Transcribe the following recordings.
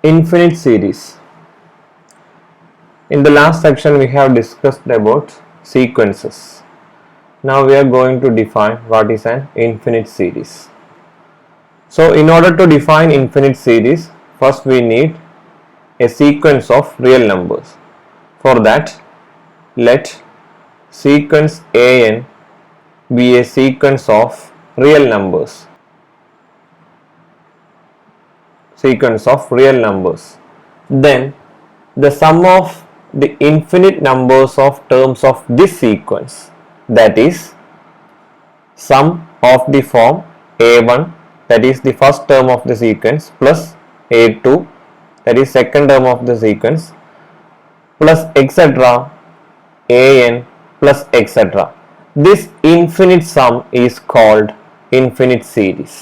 Infinite series. In the last section we have discussed about sequences. Now we are going to define what is an infinite series. So in order to define infinite series, first we need a sequence of real numbers. For that, let sequence an be a sequence of real numbers. Sequence of real numbers. Then the sum of the infinite numbers of terms of this sequence, that is sum of the form a1, that is the first term of the sequence, plus a2, that is second term of the sequence, plus etc. an plus etc. This infinite sum is called infinite series.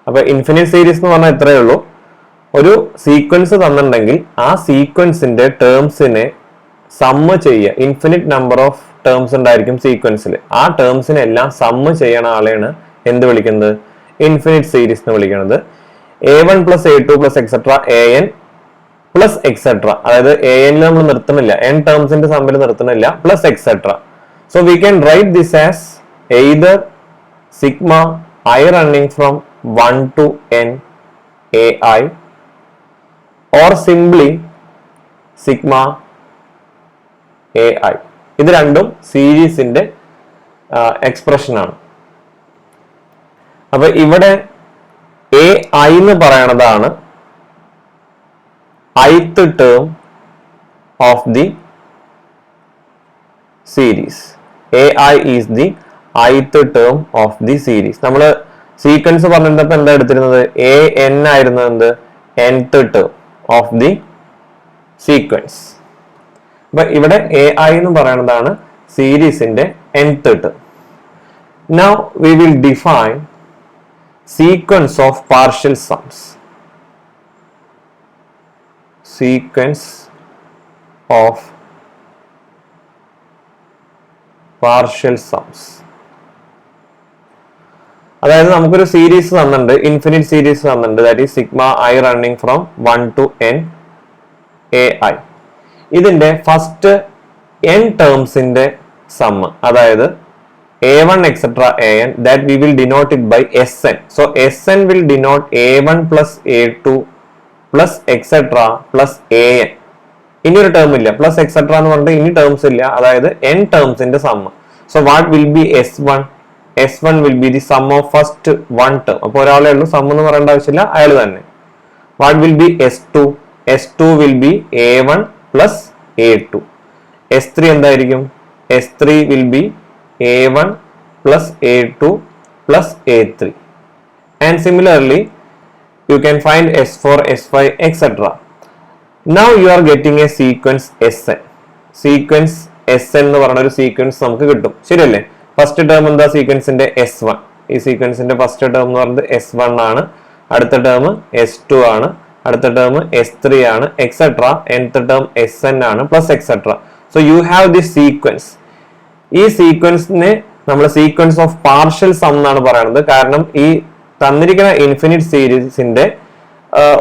അപ്പോൾ infinite series എന്ന് പറഞ്ഞാൽ ഇത്രയേ ഉള്ളൂ. ഒരു sequence തന്നിട്ടുണ്ടെങ്കിൽ ആ സീക്വൻസിന്റെ ടേംസിനെ sum ചെയ്യുക. Infinite number of terms ഉണ്ടായിരിക്കും സീക്വൻസിൽ. ആ ടേംസിനെ എല്ലാം സമ്മ് ചെയ്യണ ആളെയാണ് എന്ത് വിളിക്കുന്നത്? ഇൻഫിനിറ്റ് സീരീസ് എന്ന് വിളിക്കുന്നത്. a1 plus a2 plus etcetera an plus etcetera, അതായത് an നമ്മൾ നിർത്തുന്നില്ല, n ടേംസിന്റെ സമ്മിൽ നിർത്തുന്നില്ല, plus etcetera. So we can write this as either sigma I running from 1 to n ai or simply sigma ai. ഇത് രണ്ടും സീരീസിന്റെ എക്സ്പ്രഷൻ ആണ്. അപ്പൊ ഇവിടെ ai എന്ന് പറയണതാണ് ith term of the series. ai is the ith term of the series. നമ്മൾ sequence പറഞ്ഞിട്ടപ്പോ എന്താ എടുത്തിരുന്നത്? an ആയിരുന്നു എന്ത്? nth term of the sequence. അപ്പൊ ഇവിടെ ai എന്ന് പറയുന്നതാണ് സീരീസിന്റെ nth term. Now we will define sequence of partial sums. Sequence of partial sums. അതായത് നമുക്കൊരു സീരീസ് തന്നിട്ടുണ്ട്, ഇൻഫിനിറ്റ് സീരീസ് തന്നിട്ടുണ്ട്, that is sigma I running from 1 to n ai. ഇതിന്റെ ഫസ്റ്റ് n ടേംസിന്റെ സമ്മ്, അതായത് a1 etcetera an, that we will denote it by sn. So sn will denote a1 plus a2 plus etc plus an. ഇനി ഒരു term ഇല്ല, plus etcetera എന്ന് പറഞ്ഞിട്ട് ഇനി terms ഇല്ല, അതായത് n ടേംസിന്റെ sum. So what will be s1? s1 will be the sum of first one term. അപ്പോൾ ഒരാളെ ഉള്ളൂ, സം എന്ന് പറയേണ്ട ആവശ്യമില്ല, അയാൾ തന്നെ. What will B s2? s2 will be a1 plus a2. s3 എന്തായിരിക്കും? s3 will be a1 plus a2 plus a3. And similarly you can find s4, s5 etc. Now you are getting a sequence sn. Sequence sn എന്ന് പറഞ്ഞ ഒരു sequence നമുക്ക് കിട്ടും, ശരിയല്ലേ? First term എന്താ സീക്വൻസിന്റെ? s1. ഈ സീക്വൻസിന്റെ first term എന്ന് പറയുന്നത് s1 ആണ്, അടുത്ത ടേം s2 ആണ്, അടുത്ത ടേം s3 ആണ്, എക്സെട്ര. nth ടേം sn ആണ്, plus etcetera. So you have this sequence. ഈ സീക്വൻസിനെ നമ്മൾ സീക്വൻസ് ഓഫ് പാർഷ്യൽ സം എന്നാണ് പറയുന്നത്. കാരണം ഈ തന്നിരിക്കുന്ന ഇൻഫിനിറ്റ് സീരീസിന്റെ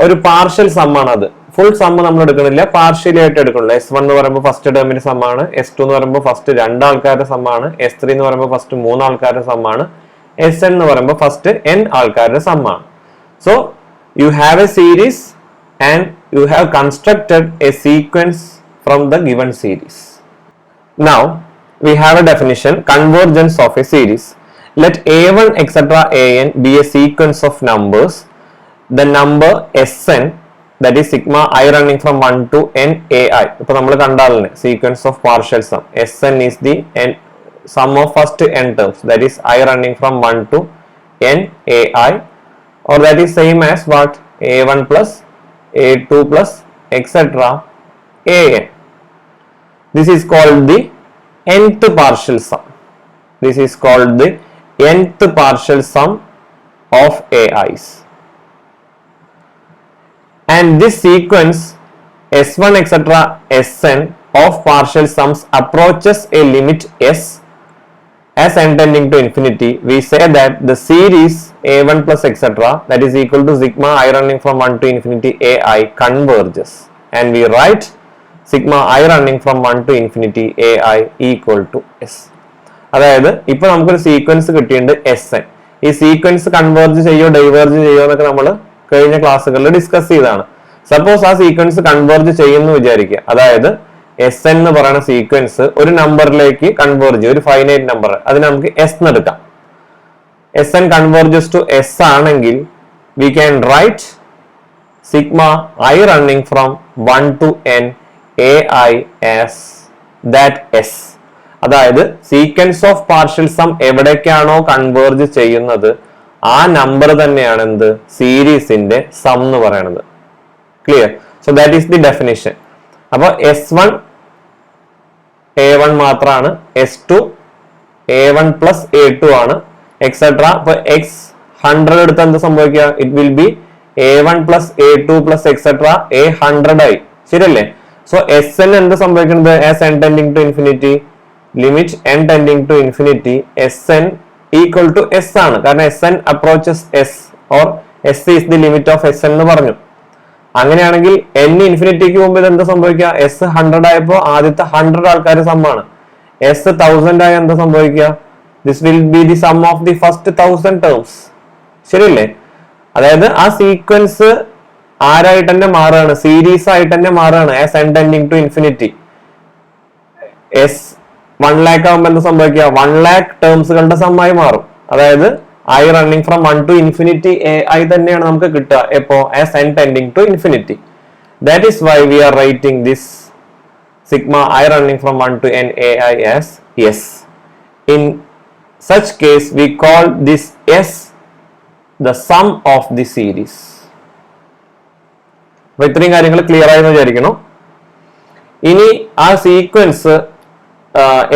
ഒരു പാർഷ്യൽ സം ആണ് അത്. ഫുൾ സം നമ്മൾ എടുക്കണില്ല, പാർഷ്യലി ആയിട്ട് എടുക്കണില്ല. s1 എന്ന് പറയുമ്പോൾ ഫസ്റ്റ് ടേമിന്റെ സമ്മാണ്, s2 എന്ന് പറയുമ്പോൾ ഫസ്റ്റ് രണ്ടാൾക്കാരുടെ സമ്മാണ്, s3 എന്ന് പറയുമ്പോൾ ഫസ്റ്റ് മൂന്നാൾക്കാരുടെ സമ്മാണ്, sn എന്ന് പറയുമ്പോൾ ഫസ്റ്റ് n ആൾക്കാരുടെ സമ്മാണ്. So you have a series and you have constructed a sequence from the given series. Now we have a definition: convergence of a series. Let a1 etc an be a sequence of numbers. The number sn, that is sigma I running from 1 to n ai. ഇപ്പൊ നമ്മൾ കണ്ടാലേ sequence of partial sum, sn is the n sum of first n terms, that is I running from 1 to n ai, or that is same as what? a1 plus a2 plus etc an. This is called the nth partial sum. This is called the nth partial sum of ai's. And this sequence s1 etc sn of partial sums approaches a limit s as n tending to infinity, we say that the series a1 plus etc. that is equal to sigma I running from 1 to infinity ai converges, and we write sigma I running from 1 to infinity ai equal to s. അതായത് ഇപ്പൊ നമുക്കൊരു sequence കിട്ടിയിട്ടുണ്ട് S N. ഈ sequence converge ചെയ്യോ diverge ചെയ്യോ എന്നൊക്കെ നമ്മൾ കഴിഞ്ഞ ക്ലാസ്സുകളിൽ ഡിസ്കസ് ചെയ്തതാണ്. സപ്പോസ് ആ സീക്വൻസ് കൺവേർജ് ചെയ്യുന്നു വിചാരിക്കുക, അതായത് എസ് എൻ എന്ന് പറയുന്ന സീക്വൻസ് ഒരു നമ്പറിലേക്ക് കൺവേർജ് ചെയ്യും, ഒരു ഫൈനൈറ്റ് നമ്പർ, അതിന് നമുക്ക് എസ് എന്ന് എടുക്കാം. S N converges to S ആണെങ്കിൽ we can write sigma I running from 1 to n A I as that S. അതായത് സീക്വൻസ് ഓഫ് പാർഷ്യൽ സം എവിടേക്കാണോ കൺവേർജ് ചെയ്യുന്നത് ആ നമ്പർ തന്നെയാണ് എന്ത് സീരീസിന്റെ സം എന്ന് പറയുന്നത്. Clear? So that is the definition. അപ്പൊ S1 A1 മാത്രമാണ്, S2 A1 plus A2 ആണ്, എക്സെട്ര. ഇപ്പൊ x100 എടുത്ത് എന്ത് സംഭവിക്കുക? It will be A1 plus A2 plus etcetera A100 ആയി. ശരിയല്ലേ? സോ Sn എന്ത് സംഭവിക്കുന്നത്? as n tending to infinity, limit n tending to infinity, Sn equal to S ആണ്. കാരണം Sn approaches S or S is the limit of Sn എന്ന് പറഞ്ഞു. അങ്ങനെയാണെങ്കിൽ n ഇൻഫിനിറ്റിക്ക് മുമ്പ് എന്താ സംഭവിക്കുക? എസ് 100 ആയപ്പോ ആദ്യത്തെ 100 ആൾക്കാർ സമ്മാണ്. എസ് 1000 ആയ എന്താ സംഭവിക്കുക? This will be the sum of the first 1000 terms. ശരിയല്ലേ? അതായത് ആ സീക്വൻസ് ആരായിട്ട് തന്നെ മാറുകയാണ്, സീരീസ് ആയിട്ട് തന്നെ മാറുകയാണ് as n tending to infinity. S 1 lakh ആകുമ്പോൾ എന്താ സംഭവിക്കുക? 1 lakh ടേംസുകളുടെ സമ്മായി മാറും. അതായത് I running from 1 to infinity ai തന്നെയാണ് നമുക്ക് കിട്ടുക എപ്പോ? as n tending to infinity. That is why we are writing this sigma I running from 1 to n ai as S. In such case we call this S the sum of the series. അപ്പോൾ ഇത്രയും കാര്യങ്ങൾ clear ആയെന്ന് വിചാരിക്കണം. ഇനി ആ sequence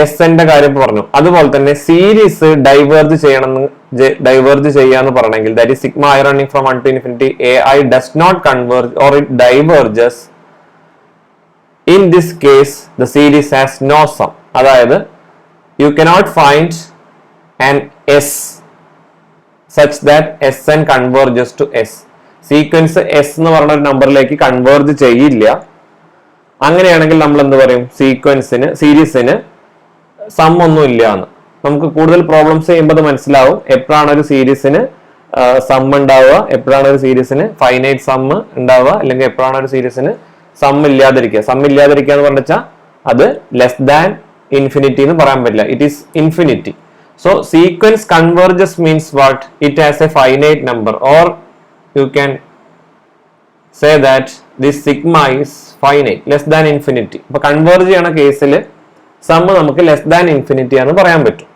S ന്റെ കാര്യം പറഞ്ഞു. അതുപോലെ തന്നെ സീരീസ് ഡൈവേർജ് ചെയ്യാന്ന് പറയണമെങ്കിൽ that is sigma I running from 1 to infinity ai does not converge or it diverges. In this case the series has no sum. അതായത് you cannot find an s such that Sn converges to s. Sequence S എന്ന് പറഞ്ഞ ഒരു നമ്പറിലേക്ക് converge ചെയ്യില്ല. അങ്ങനെയാണെങ്കിൽ നമ്മൾ എന്ത് പറയും? സീരീസിന് സം ഒന്നും ഇല്ല എന്ന്. നമുക്ക് കൂടുതൽ പ്രോബ്ലംസ് ചെയ്യുമ്പോൾ അത് മനസ്സിലാവും എപ്പോഴാണ് ഒരു സീരീസിന് സം ഉണ്ടാവുക, എപ്പോഴാണ് ഒരു സീരീസിന് ഫൈനൈറ്റ് സം ഉണ്ടാവുക, അല്ലെങ്കിൽ എപ്പോഴാണ് ഒരു സീരീസിന് സം ഇല്ലാതിരിക്കുക. സം ഇല്ലാതിരിക്കുക എന്ന് പറഞ്ഞാൽ അത് ലെസ് ദാൻ ഇൻഫിനിറ്റി എന്ന് പറയാൻ പറ്റില്ല, it is infinity. So sequence converges means what? It has A finite number, or you can say that this sigma is finite less than infinity. അപ്പൊ കൺവേർജ് ചെയ്യണ കേസിൽ some നമുക്ക് ലെസ് ദാൻ ഇൻഫിനിറ്റി ആണെന്ന് പറയാൻ പറ്റും.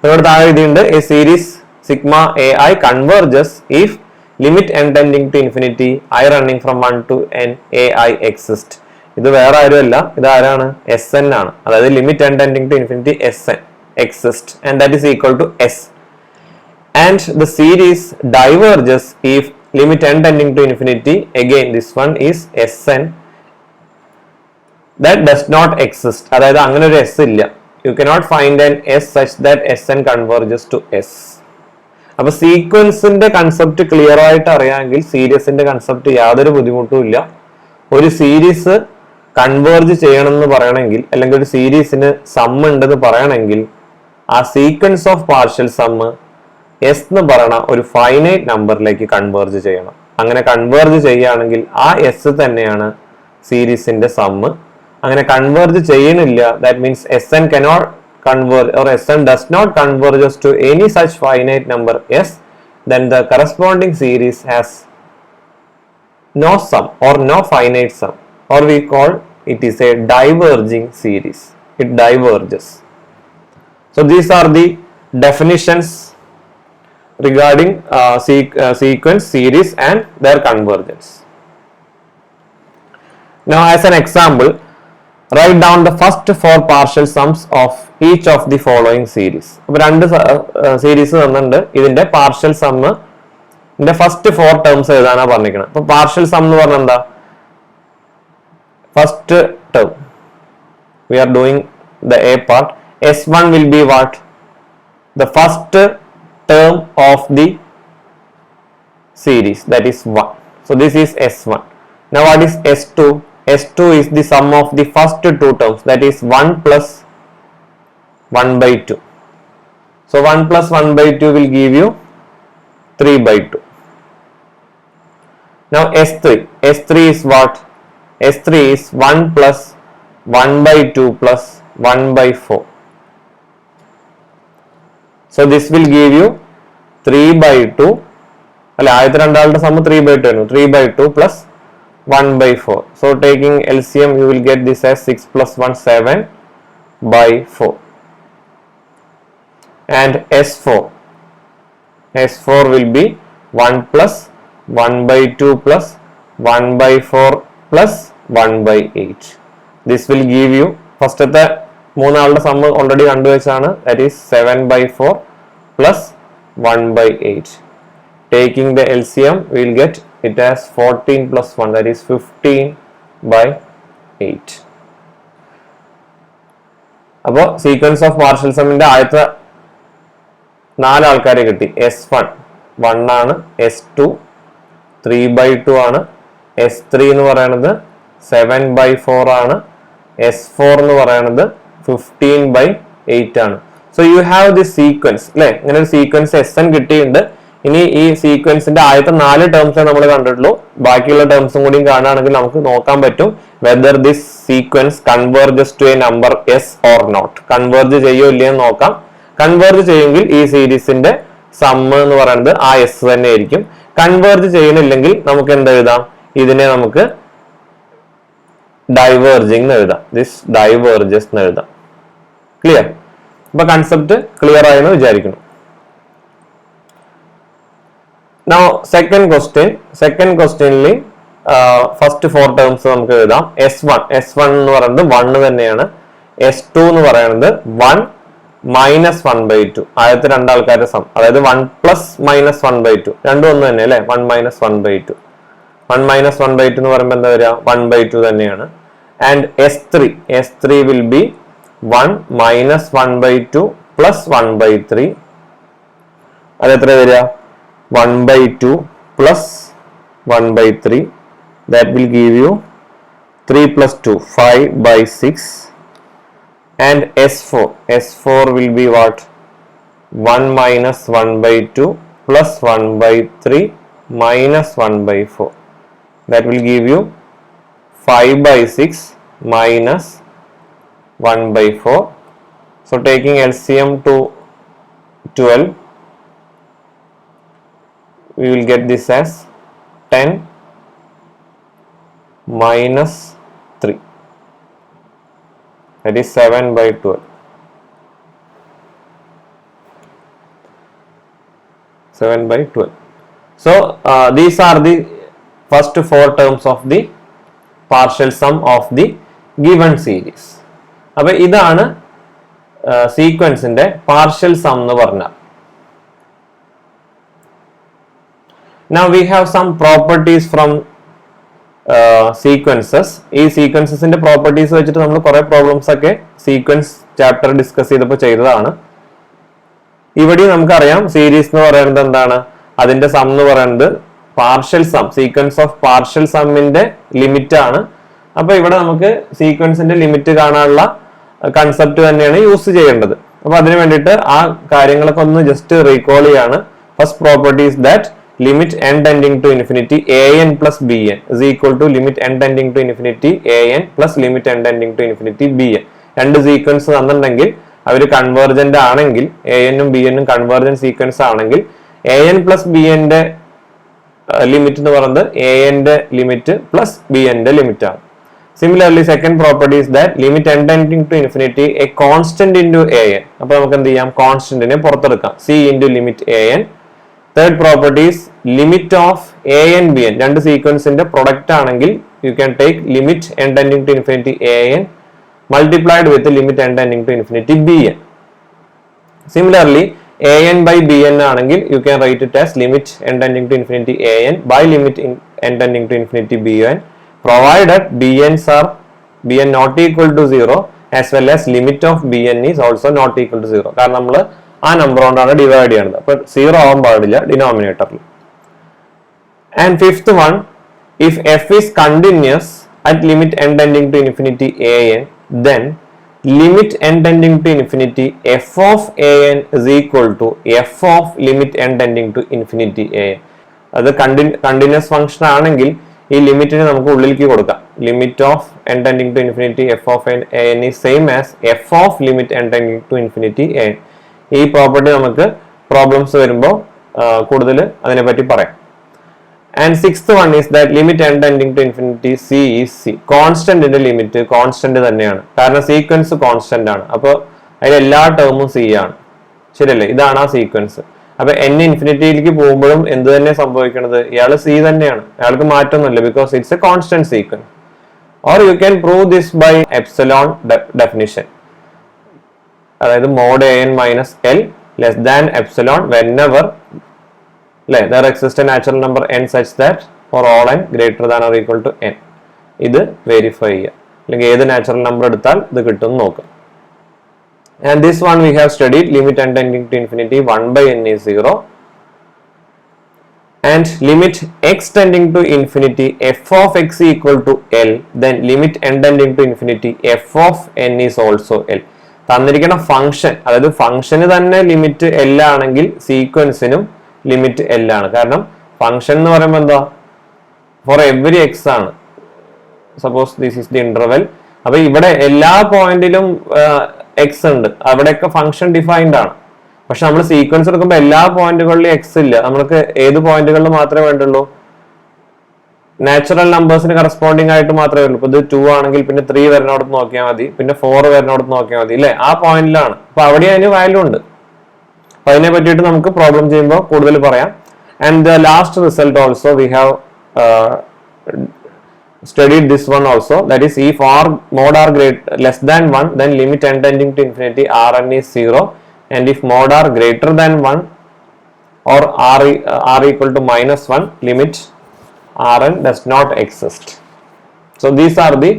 ഇവിടെ താഴെ എഴുതിയിട്ടുണ്ട് A series sigma A I converges if limit n tending to infinity I running from 1 to n ai exist. ഇത് വേറെ ആരുമല്ല, ഇത് ആരാണ്? Sn ആണ്. അതായത് limit n tending to infinity Sn exist and that is equal to S. And the series diverges if limit n tending to infinity, again this one is Sn that does not exist. അതായത് അങ്ങനെ ഒരു S ഇല്ല. You cannot find an S such that Sn converges to S. അപ്പൊ സീക്വൻസിന്റെ concept clear ആയിട്ട് അറിയാമെങ്കിൽ സീരീസിന്റെ concept യാതൊരു ബുദ്ധിമുട്ടും ഇല്ല. ഒരു സീരീസ് കൺവേർജ് ചെയ്യണം എന്ന് പറയണമെങ്കിൽ, അല്ലെങ്കിൽ ഒരു സീരീസിന് സം ഉണ്ടെന്ന് പറയണമെങ്കിൽ ആ sequence of partial sum S എന്ന് പറയണ ഒരു ഫൈനൈറ്റ് നമ്പറിലേക്ക് കൺവേർജ് ചെയ്യണം. അങ്ങനെ കൺവേർജ് ചെയ്യുകയാണെങ്കിൽ ആ എസ് തന്നെയാണ് സീരീസിന്റെ സം. അങ്ങനെ കൺവേർജ് ചെയ്യണില്ല, that means Sn cannot converge or Sn does not converges to any such finite number S, then the corresponding series has no sum or no finite sum, or we call it is a diverging series. It diverges. So these are the definitions regarding sequence, series and their convergence. Now as an example, write down the first 4 partial sums of each of the following series. അപ്പോൾ രണ്ട് series തന്നിട്ടുണ്ട്. ഇതിന്റെ partial സമ്മിന്റെ first 4 terms എഴുതാനാ പറഞ്ഞിരിക്കുന്നത്. അപ്പൊ partial sum എന്ന് പറഞ്ഞാൽ എന്താ? First term we are doing the a part S1 will be what? The first term of the series, that is 1. So this is S1. Now what is S2? S2 is the sum of the first two terms, that is 1 plus 1 by 2. So 1 plus 1 by 2 will give you 3 by 2. Now S3. S3 is what? S3 is 1 plus 1 by 2 plus 1 by 4. So this will give you 3 by 2. ആദ്യത്തെ രണ്ടാളുടെ sum 3 by 2 3 by 2 plus 1 by 4. So taking LCM, you will get this as 6 plus 1, 7 by 4. And S4. S4 will be 1 plus 1 by 2 plus 1 by 4 plus 1 by 8. This will give you, first at the മൂന്നാളുടെ sum already കണ്ടുവച്ചാണ്, that is 7 by 4 plus 1 by 8. Taking the LCM, we will get it as 14 plus 1, that is 15 by 8. അപ്പോൾ sequence of partial സമ്മിന്റെ ആദ്യത്തെ 4 ആൾക്കാരെ കിട്ടി. S1 1 ആണ്, S2 3 by 2 ആണ്, S3 എന്ന് പറയുന്നത് 7 by 4 ആണ്, S4 എന്ന് പറയുന്നത് 15 by 8 ആണ്. So you have this sequence അല്ലെ, ഇങ്ങനെ ഒരു സീക്വൻസ് SN കിട്ടിയിട്ടുണ്ട്. ഇനി ഈ സീക്വൻസിന്റെ ആദ്യത്തെ 4 ടേംസേ നമ്മൾ കണ്ടിട്ടുള്ളൂ. ബാക്കിയുള്ള ടേംസും കൂടി കാണുകയാണെങ്കിൽ നമുക്ക് നോക്കാൻ പറ്റും whether this sequence converges to a number S or not. Converge ചെയ്യോ ഇല്ലയെന്ന് നോക്കാം. കൺവേർജ് ചെയ്യുമെങ്കിൽ ഈ സീരീസിന്റെ സമ്മ് എന്ന് പറയുന്നത് ആ എസ് തന്നെ ആയിരിക്കും. കൺവേർജ് ചെയ്യണില്ലെങ്കിൽ നമുക്ക് എന്ത് എഴുതാം? ഇതിനെ നമുക്ക് ഡൈവേർജിങ് എഴുതാം. ദിസ് ഡൈവേർജസ് എന്ന് എഴുതാം. ക്ലിയർ? അപ്പൊ കൺസെപ്റ്റ് ക്ലിയർ ആയെന്ന് വിചാരിക്കുന്നു. Now second question first 4 terms നമുക്ക് എഴുതാം. S1 എന്ന് പറയുന്നത് 1 തന്നെയാണ്. S2 എന്ന് പറയുന്നത് 1 minus 1 by 2. ആദ്യത്തെ രണ്ടാൾക്കാരുടെ സം, അതായത് 1 plus minus 1 by 2, രണ്ടും ഒന്ന് തന്നെ അല്ലെ. 1 minus 1 by 2, 1 minus 1 by 2 എന്ന് പറയുമ്പോൾ എന്താ വരിക? 1 by 2 തന്നെയാണ്. And S3 will be 1 minus 1 by 2 plus 1 by 3. അത് എത്ര വരിക? 1 by 2 plus 1 by 3. That will give you 3 plus 2, 5 by 6. And S4 will be what? 1 minus 1 by 2 plus 1 by 3 minus 1 by 4. That will give you 5 by 6 minus 1 by 4. So taking LCM to 12, we will get this as 10 minus 3, that is 7 by 12. 7 by 12. So these are the first 4 terms of the partial sum of the given series. അപ്പോൾ ഇതാണ് സീക്വൻസിന്റെ partial sum എന്ന് പറഞ്ഞാൽ. Now we have some properties from sequences. ഈ സീക്വൻസസിന്റെ properties വെച്ചിട്ട് നമ്മൾ കുറെ problems ഒക്കെ sequence chapter discuss ചെയ്തപ്പോൾ ചെയ്തതാണ്. ഇവിടെ നമുക്കറിയാം സീരീസ് എന്ന് പറയുന്നത് എന്താണ്? അതിന്റെ സം എന്ന് പറയുന്നത് partial sum, sequence of partial സമ്മിന്റെ ലിമിറ്റ് ആണ്. അപ്പൊ ഇവിടെ നമുക്ക് സീക്വൻസിന്റെ ലിമിറ്റ് കാണാനുള്ള കൺസെപ്റ്റ് തന്നെയാണ് യൂസ് ചെയ്യേണ്ടത്. അപ്പൊ അതിന് വേണ്ടിയിട്ട് ആ കാര്യങ്ങളൊക്കെ ഒന്ന് ജസ്റ്റ് റീകോൾ ചെയ്യാണ്. First property is that limit n tending to infinity an plus bn is equal to limit n tending to infinity an plus limit n tending to infinity bn. രണ്ട് sequence തന്നിട്ടുണ്ടെങ്കിൽ അവർ convergent ആണെങ്കിൽ, an-ഉം bn-ഉം convergent sequence ആണെങ്കിൽ an plus bn-ന്റെ limit എന്ന് പറയുന്നത് an-ന്റെ limit plus bn-ന്റെ limit ആണ്. Similarly, second property is that limit n tending to infinity a constant into an. അപ്പോൾ നമുക്ക് എന്ത് ചെയ്യാം? കോൺസ്റ്റന്റിനെ പുറത്തെടുക്കാം, c into limit an. Third property is limit of a and bn. രണ്ട് സീക്വൻസിന്റെ product ആണെങ്കിൽ you can take limit n tending to infinity an multiplied with limit n tending to infinity bn. Similarly, an by bn ആണെങ്കിൽ you can write it as limit n tending to infinity an by limit n tending to infinity bn, provided bn not equal to 0 as well as limit of bn is also not equal to 0. കാരണം നമ്മൾ ആ number കൊണ്ടാണ് divide ചെയ്യുന്നത്. അപ്പോൾ 0 ആവാൻ പാടില്ല ഡിനോമിനേറ്ററിൽ. And fifth one, if f is continuous at limit n tending to infinity an, then limit n tending to infinity f of an is equal to f of limit n tending to infinity an. അത് continuous function ആണെങ്കിൽ ഈ ലിമിറ്റിനെ നമുക്ക് ഉള്ളിലേക്ക് കൊടുക്കാം. Limit of n tending to infinity f of an is same as f of limit n tending to infinity an. ഈ property നമുക്ക് problems വരുമ്പോൾ കൂടുതൽ അതിനെപ്പറ്റി പറയാം. And sixth one is that limit n tending to infinity c is c. കോൺസ്റ്റന്റിന്റെ limit constant തന്നെയാണ്, കാരണം sequence constant ആണ്. അപ്പോൾ അതിൽ എല്ലാ ടേമും c ആണ്, ശരിയല്ലേ? ഇതാണ് ആ സീക്വൻസ്. അപ്പൊ n ഇൻഫിനിറ്റിയിലേക്ക് പോകുമ്പോഴും എന്ത് തന്നെ സംഭവിക്കുന്നത്, ഇയാള് c തന്നെയാണ്, അയാൾക്ക് മാറ്റമൊന്നുമില്ല, because it's a constant sequence. Or you can prove this by epsilon definition, അതായത് mod an minus l less than epsilon whenever there exists a natural number n such that for all n greater than or equal to n. ഇത് verify ചെയ്യുക, അല്ലെങ്കിൽ ഏത് natural number എടുത്താൽ ഇത് കിട്ടും നോക്കുക. And this one we have studied, limit n tending to infinity 1 by n is 0, and limit x tending to infinity f of x equal to l, then limit n tending to infinity f of n is also l. തന്നിരിക്കുന്ന function, അതായത് ഫംഗ്ഷന് തന്നെ limit l ആണെങ്കിൽ സീക്വൻസിനും limit l ആണ്. കാരണം function എന്ന് പറയുമ്പോൾ എന്താ, ഫോർ എവറി എക്സ് ആണ്. Suppose this is the interval. അപ്പൊ ഇവിടെ എല്ലാ പോയിന്റിലും എക്സ് ഉണ്ട്, അവിടെയൊക്കെ ഫംഗ്ഷൻ ഡിഫൈൻഡ് ആണ്. പക്ഷെ നമ്മൾ സീക്വൻസ് എടുക്കുമ്പോൾ എല്ലാ പോയിന്റുകളിലും എക്സ് ഇല്ല, നമുക്ക് ഏത് പോയിന്റുകളിൽ മാത്രമേ വേണ്ടുള്ളൂ, നാച്ചുറൽ നമ്പേഴ്സിന് കറസ്പോണ്ടിങ് ആയിട്ട് മാത്രമേ ഉള്ളൂ. ഇപ്പൊ ഇത് 2 ആണെങ്കിൽ പിന്നെ 3 വരുന്നോടത്ത് നോക്കിയാൽ മതി, പിന്നെ 4 വരുന്നോടത്ത് നോക്കിയാൽ മതി, അല്ലെ? ആ പോയിന്റിലാണ്. അപ്പൊ അവിടെ അതിന് വാല്യൂ ഉണ്ട്. അപ്പൊ അതിനെ പറ്റിയിട്ട് നമുക്ക് പ്രോബ്ലം ചെയ്യുമ്പോൾ കൂടുതൽ പറയാം. And the last result also we have studied this one also, that is if r mod r less than 1, then limit n tending to infinity rn is 0, and if mod r greater than 1 or r equal to minus 1, limit rn does not exist. So these are the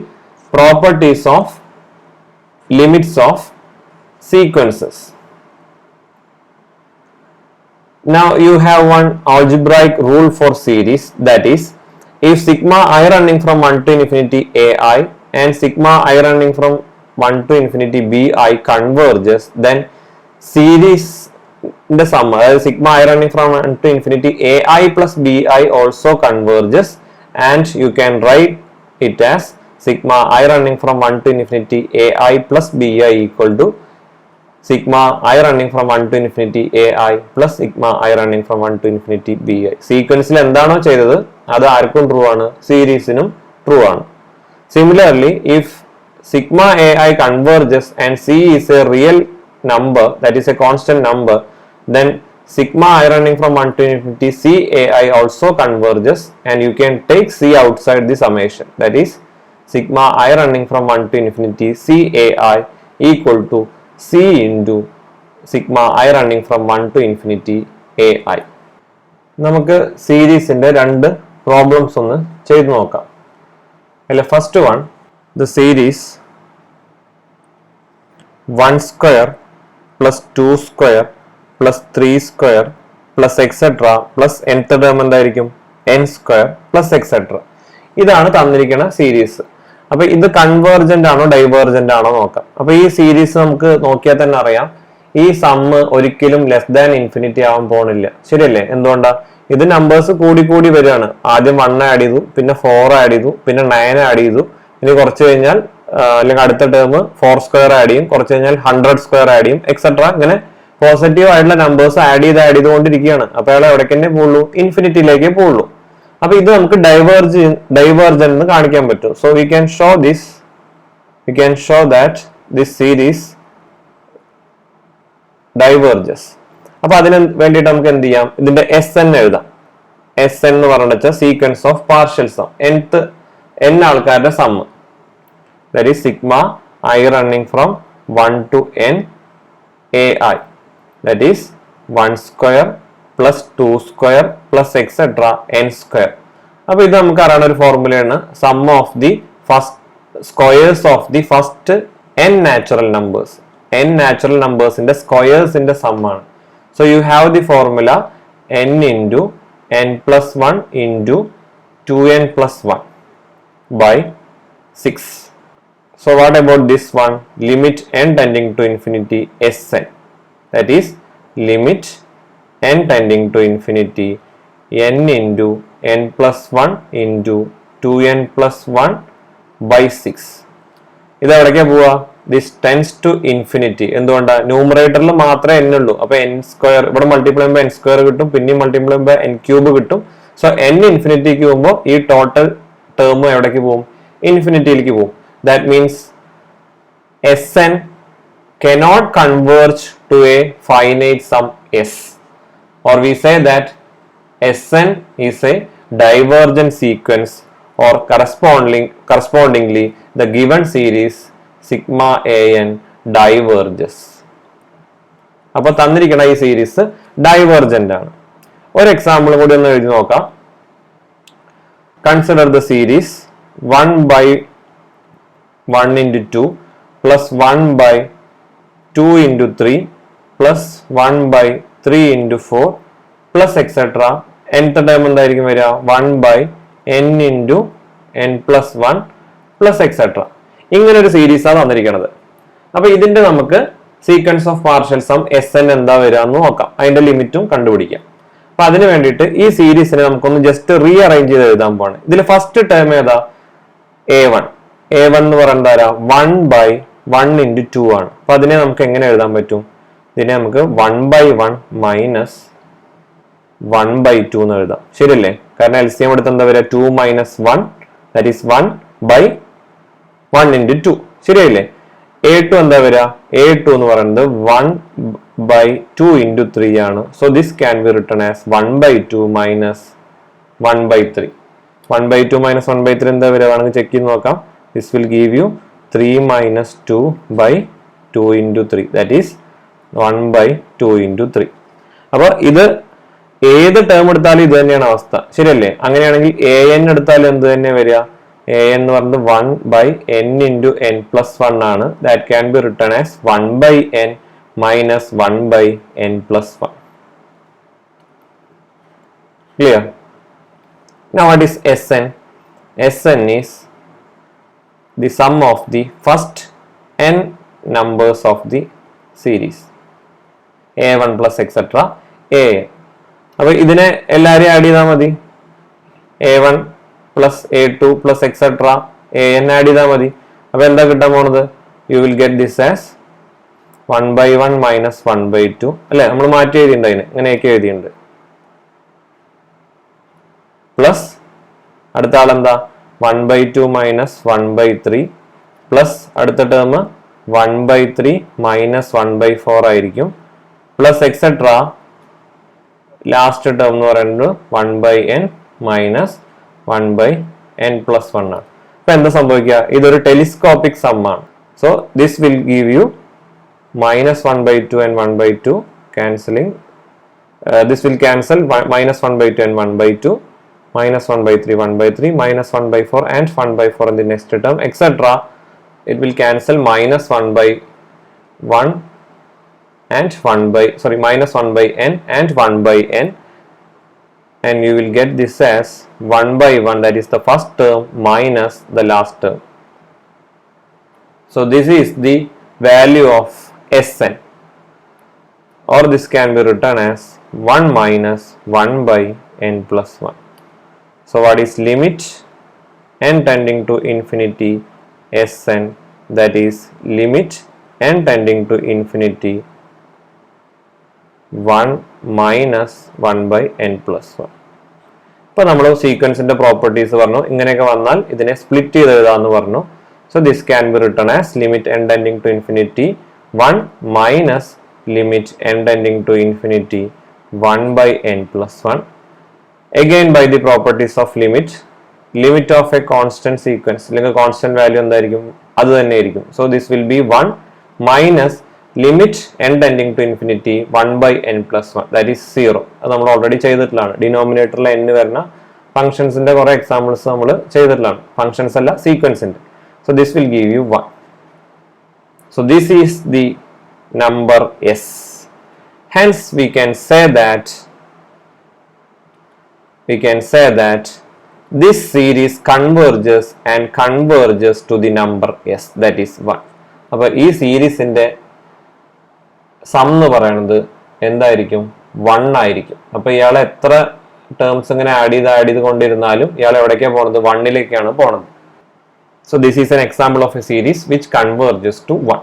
properties of limits of sequences. Now you have one algebraic rule for series, that is if sigma I running from 1 to infinity ai and sigma I running from 1 to infinity bi converges, then series the sum, sigma I running from 1 to infinity ai plus bi also converges, and you can write it as sigma I running from 1 to infinity ai plus bi equal to sigma I running from 1 to infinity ai plus sigma I running from 1 to infinity bi. സീക്വൻസിൽ എന്താണോ ചെയ്തത് അത് ആർക്കും true ആണ്, സീരീസിനും true ആണ്. Similarly if sigma ai converges and c is a real number, that is a constant number, then sigma I running from 1 to infinity c ai also converges, and you can take c outside the summation, that is sigma I running from 1 to infinity c ai equal to c into sigma I running from 1 to infinity ai. നമുക്ക് സീരീസിന്റെ രണ്ട് problems ഒന്ന് ചെയ്തു നോക്കാം. അല്ല, first one, the series 1 square plus 2 square plus 3 square plus etc plus nth term എന്തായിരിക്കും, n square plus etc. ഇതാണ് തന്നിരിക്കുന്ന സീരീസ്. അപ്പൊ ഇത് കൺവേർജന്റ് ആണോ ഡൈവേർജന്റ് ആണോ നോക്കാം. അപ്പൊ ഈ സീരീസ് നമുക്ക് നോക്കിയാൽ തന്നെ അറിയാം, ഈ സമ്മ് ഒരിക്കലും ലെസ് ദാൻ ഇൻഫിനിറ്റി ആവാൻ പോണില്ല, ശരിയല്ലേ? എന്തുകൊണ്ടാ? ഇത് നമ്പേഴ്സ് കൂടി കൂടി വരികയാണ്. ആദ്യം 1 ആഡ് ചെയ്തു, പിന്നെ 4 ആഡ് ചെയ്തു, പിന്നെ 9 ആഡ് ചെയ്തു, ഇനി കുറച്ച് കഴിഞ്ഞാൽ അല്ലെങ്കിൽ അടുത്ത ടേം 4 സ്ക്വയർ ആഡ് ചെയ്യും, കുറച്ച് കഴിഞ്ഞാൽ 100 സ്ക്വയർ ആഡ് ചെയ്യും, എക്സെട്ര. ഇങ്ങനെ പോസിറ്റീവ് ആയിട്ടുള്ള നമ്പേഴ്സ് ആഡ് ചെയ്തുകൊണ്ടിരിക്കുകയാണ്. അപ്പൊ അയാൾ എവിടേക്ക് തന്നെ പോവുള്ളൂ, ഇൻഫിനിറ്റിയിലേക്കേ പോവുള്ളൂ. അപ്പൊ ഇത് നമുക്ക് ഡൈവേർജന്റ് എന്ന് കാണിക്കാൻ പറ്റും. So we can show that this series diverges. അപ്പൊ അതിന് വേണ്ടിയിട്ട് നമുക്ക് എന്ത് ചെയ്യാം, ഇതിന്റെ SN എഴുതാം. SN എന്ന് പറഞ്ഞാൽ sequence of partial sum, n ആൾക്കാരുടെ sum, that is sigma I running from 1 to n ai, that is 1 square plus 2 square plus etc n square. അപ്പൊ ഇത് നമുക്ക് അറിയുന്ന ഒരു ഫോർമുലയാണ്, sum of the first squares of the first n natural numbers. n natural numbers in the squares in the sum ആണ്. So you have the formula n into n plus 1 into 2n plus 1 by 6. So what about this one? Limit n tending to infinity Sn. That is limit n tending to infinity n into n plus 1 into 2n plus 1 by 6. ഇത് എവിടേക്കാ പോവാ? This tends to infinity. എന്തുകൊണ്ടാ? ന്യൂമറേറ്ററിൽ മാത്രമേ n ഉള്ളൂ. അപ്പൊ n square ഇവിടെ multiply ചെയ്യുമ്പോൾ n സ്ക്വയർ കിട്ടും, പിന്നെയും മൾട്ടിപ്ലൈ ചെയ്യുമ്പോൾ n ക്യൂബ് കിട്ടും. സോ n ഇൻഫിനിറ്റിക്ക് പോകുമ്പോൾ ഈ ടോട്ടൽ ടേം എവിടേക്ക് പോകും? ഇൻഫിനിറ്റിയിലേക്ക് പോകും. That means Sn cannot converge to a finite sum S, or we say that Sn is a divergent sequence, or correspondingly the given series sigma an diverges. അപ്പോൾ തന്നിരിക്കുന്ന ഈ സീരീസ് ഡൈവേർജന്റ് ആണ്. ഒരു example കൂടി ഒന്ന് എഴുതി നോക്കാം. Consider the series 1 by 1 into 2 plus 1 by 2 into 3 plus 1 by 3 into 4 plus etc. nth term എന്തായിരിക്കും വരിക? 1 by n into n plus 1 plus etc. ഇങ്ങനെ ഒരു സീരീസ് ആണ് തന്നിരിക്കുന്നത്. അപ്പൊ ഇതിന്റെ നമുക്ക് sequence of partial sum Sn എന്താ വരിക എന്ന് നോക്കാം. അതിന്റെ ലിമിറ്റും കണ്ടുപിടിക്കാം. അപ്പൊ അതിന് വേണ്ടിയിട്ട് ഈ സീരീസിനെ നമുക്കൊന്ന് ജസ്റ്റ് റീഅറേഞ്ച് ചെയ്ത് എഴുതാൻ പോവാണ്. ഇതിൽ ഫസ്റ്റ് ടേം ഏതാ? a1 എന്ന് പറയുന്നത് 1 by 1 into 2 ആണ്. അപ്പൊ അതിനെ നമുക്ക് എങ്ങനെ എഴുതാൻ പറ്റും? ഇതിനെ നമുക്ക് 1 by 1 minus 1 by 2 എന്ന് എഴുതാം. ശരിയല്ലേ? കാരണം LCM എടുത്ത് എന്താ വരിക? 2 minus 1, that is 1 by 1 into 2. ശരിയല്ലേ? a2 എന്താ വരിക? a2 എന്ന് പറയുന്നത് 1 by 2 into 3 ആണ്. So this can be written as 1 by 2 minus 1 by 3. 1 by 2 minus 1 by 3 എന്താ വരിക? വേണമെങ്കിൽ ചെക്ക് ചെയ്ത് നോക്കാം. This will give you 3 minus 2 by 2 into 3. That is 1 by 2 into 3. അപ്പോൾ ഇത് ഏത് ടേം എടുത്താലും ഇത് തന്നെയാണ് അവസ്ഥ. ശരിയല്ലേ? അങ്ങനെയാണെങ്കിൽ an എടുത്താലും എന്ത് തന്നെ വരിക? an എന്ന് പറയുന്നത് 1 by n into n plus 1 ആണ്. That can be written as 1 by n minus 1 by n plus 1. Clear? Now what is Sn? Sn is the sum of the first n numbers of the series a1 plus etc. a. അപ്പോൾ ഇതിനെ എല്ലാവരെയും add ചെയ്താൽ മതി. a1 plus a2 plus etc. an add ചെയ്താൽ മതി. അപ്പോൾ എന്താ കിട്ടാൻ പോണത്? You will get this as 1 by 1 minus 1 by 2 അല്ലെ? നമ്മൾ മാറ്റി എഴുതിയിട്ടുണ്ട്, അതിനെ ഇങ്ങനെയൊക്കെ എഴുതിയിട്ടുണ്ട്. പ്ലസ് അടുത്ത ആളെന്താ? 1 by 2 minus 1 by 3 പ്ലസ് അടുത്ത ടേം 1 by 3 minus 1 by 4 ആയിരിക്കും. പ്ലസ് എക്സെട്ര ലാസ്റ്റ് ടേം എന്ന് പറയുന്നത് 1 by n minus 1 by n plus 1 ആണ്. അപ്പൊ എന്താ സംഭവിക്കുക? ഇതൊരു ടെലിസ്കോപ്പിക് സം ആണ്. So this will give you minus 1 by 2 and 1 by 2 cancelling. This will cancel minus 1 by 2 and 1 by 2, minus 1 by 3, 1 by 3, minus 1 by 4 and 1 by 4 in the next term, etc. It will cancel minus 1 by 1 and 1 by, sorry, minus 1 by n and 1 by n, and you will get this as 1 by 1, that is the first term, minus the last term. So this is the value of Sn, or this can be written as 1 minus 1 by n plus 1. So what is limit n tending to infinity Sn? That is limit n tending to infinity 1 minus 1 by n plus 1. ഇപ്പോൾ നമ്മൾ സീക്വൻസിന്റെ properties പറഞ്ഞു. ഇങ്ങനെയൊക്കെ വന്നാൽ ഇതിനെ split ചെയ്ത് എഴുതാമെന്ന് പറഞ്ഞു. So this can be written as limit n tending to infinity 1 minus limit n tending to infinity 1 by n plus 1. Again by the properties of limit of a constant sequence, അല്ലെങ്കിൽ constant value എന്തായിരിക്കും? അത് തന്നെ ആയിരിക്കും. So this will be 1 minus limit n tending to infinity 1 by n plus 1, that is 0. അത് നമ്മൾ already ചെയ്തിട്ടുള്ളതാണ്. ഡിനോമിനേറ്ററിൽ n വരുന്ന ഫംഗ്ഷൻസിന്റെ കുറെ എക്സാമ്പിൾസ് നമ്മൾ ചെയ്തിട്ടുള്ളതാണ്. ഫംഗ്ഷൻസ് അല്ല, സീക്വൻസിന്റെ. So this will give you 1. So this is the number S. Hence we can say that this series converges to the number S, that is 1. അപ്പോൾ ഈ സീരീസിന്റെ സം എന്ന് പറയുന്നത് എന്തായിരിക്കും? 1 ആയിരിക്കും. അപ്പോൾ ഇയാൾ എത്ര ടേംസ് ഇങ്ങനെ ആഡ് ചെയ്ത് കൊണ്ടിരുന്നാലും ഇയാൾ എവിടേക്കാണ് പോണത്? 1ലേക്കാണ് പോണത്. So this is an example of a series which converges to 1.